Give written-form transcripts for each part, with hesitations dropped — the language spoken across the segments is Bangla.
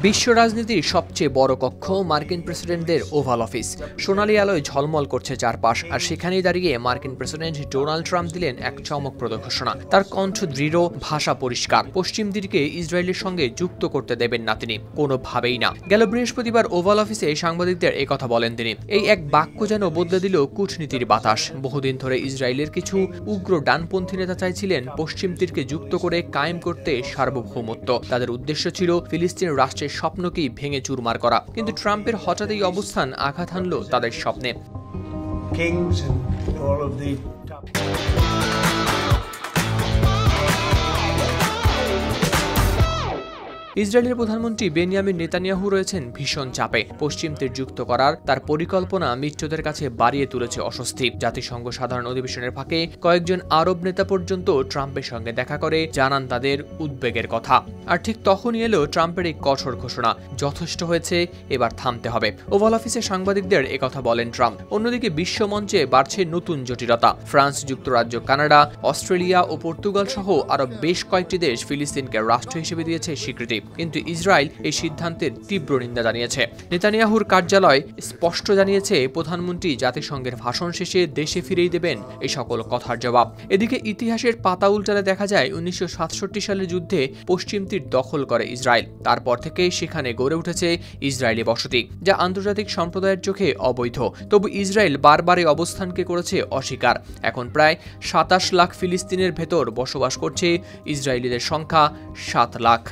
বিশ্ব রাজনীতির সবচেয়ে বড় কক্ষ মার্কিন প্রেসিডেন্টদের ওভাল অফিস। সোনালী আলোয় ঝলমল করছে চারপাশ, আর সেখানেই দাঁড়িয়ে মার্কিন প্রেসিডেন্ট ডোনাল্ড ট্রাম্প দিলেন এক চমকপ্রদ ঘোষণা। তার কণ্ঠ দৃঢ়, ভাষা পরিষ্কার। পশ্চিম তীরকে ইসরায়েলের সঙ্গে যুক্ত করতে দেবেন না তিনি, কোনোভাবেই না। গেল বৃহস্পতিবার ওভাল অফিসে সাংবাদিকদের একথা বলেন তিনি। এই এক বাক্য যেন বদলে দিল কূটনীতির বাতাস। বহুদিন ধরে ইসরায়েলের কিছু উগ্র ডানপন্থী নেতা চাইছিলেন পশ্চিম তীরকে যুক্ত করে কায়েম করতে সার্বভৌমত্ব। তাদের উদ্দেশ্য ছিল ফিলিস্তিন রাষ্ট্রের স্বপ্নকেই ভেঙে চুরমার করা। কিন্তু ট্রাম্পের হঠাৎ এই অবস্থান আঘাত হানল তাদের স্বপ্নে। ইসরায়েলের প্রধানমন্ত্রী বেনিয়ামিন নেতানিয়াহু রয়েছেন ভীষণ চাপে। পশ্চিম তীর যুক্ত করার তার পরিকল্পনা মিত্রদের কাছে বাড়িয়ে তুলেছে অস্বস্তি। জাতিসংঘ সাধারণ অধিবেশনের ফাঁকে কয়েকজন আরব নেতা পর্যন্ত ট্রাম্পের সঙ্গে দেখা করে জানান তাদের উদ্বেগের কথা। আর ঠিক তখনই এলো ট্রাম্পের এই কঠোর ঘোষণা, যথেষ্ট হয়েছে, এবার থামতে হবে। ওভাল অফিসে সাংবাদিকদের একথা বলেন ট্রাম্প। অন্যদিকে বিশ্বমঞ্চে বাড়ছে নতুন জটিলতা। ফ্রান্স, যুক্তরাজ্য, কানাডা, অস্ট্রেলিয়া ও পর্তুগাল সহ আরো বেশ কয়েকটি দেশ ফিলিস্তিনকে রাষ্ট্র হিসেবে দিয়েছে স্বীকৃতি। কিন্তু ইসরায়েল এই সিদ্ধান্তের তীব্র নিন্দা জানিয়েছে। নেতানিয়াহুর কার্যালয় স্পষ্ট জানিয়েছে, প্রধানমন্ত্রী জাতিসংঘের ভাষণ শেষে দেশে ফিরেই দেবেন এই সকল কথার জবাব। এদিকে ইতিহাসের পাতা উল্টালে দেখা যায় 1967 সালের যুদ্ধে পশ্চিম তীর দখল করে ইসরায়েল। তারপর থেকে সেখানে গড়ে উঠেছে ইসরায়েলি বসতি, যা আন্তর্জাতিক সম্প্রদায়ের চোখে অবৈধ। তবু ইসরায়েল বারবার এই অবস্থানকে করেছে অস্বীকার। এখন প্রায় 27 লাখ ফিলিস্তিনের ভেতর বসবাস করছে ইসরায়েলিদের সংখ্যা 7 লাখ।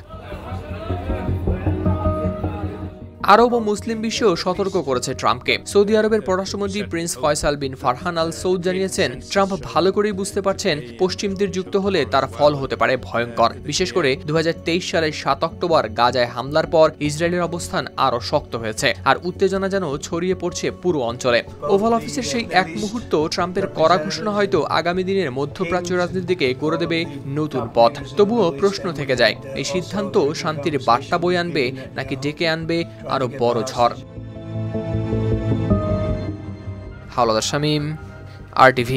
আরব ও মুসলিম বিশ্ব সতর্ক করেছে ট্রাম্পকে। সৌদি আরবের পররাষ্ট্রমন্ত্রী প্রিন্স ফয়সাল বিন ফারহান আল সৌদ জানিয়েছেন, ট্রাম্প ভালো করেই বুঝতে পারছেন পশ্চিম তীর যুক্ত হলে তার ফল হতে পারে ভয়ঙ্কর। বিশেষ করে 2023 সালের 7 অক্টোবর গাজায় হামলার পর ইসরায়েলের অবস্থান আরও শক্ত হয়েছে, আর উত্তেজনা যেন ছড়িয়ে পড়ছে পুরো অঞ্চলে। ওভাল অফিসের সেই এক মুহূর্ত ট্রাম্পের কড়া ঘোষণা হয়তো আগামী দিনের মধ্যপ্রাচ্য রাজনীতিকে গড়ে দেবে নতুন পথ। তবুও প্রশ্ন থেকে যায়, এই সিদ্ধান্ত শান্তির বার্তা বয়ে আনবে নাকি ডেকে আনবে আরো বড় ঝড়? হাওলাদার শামীম, RTV।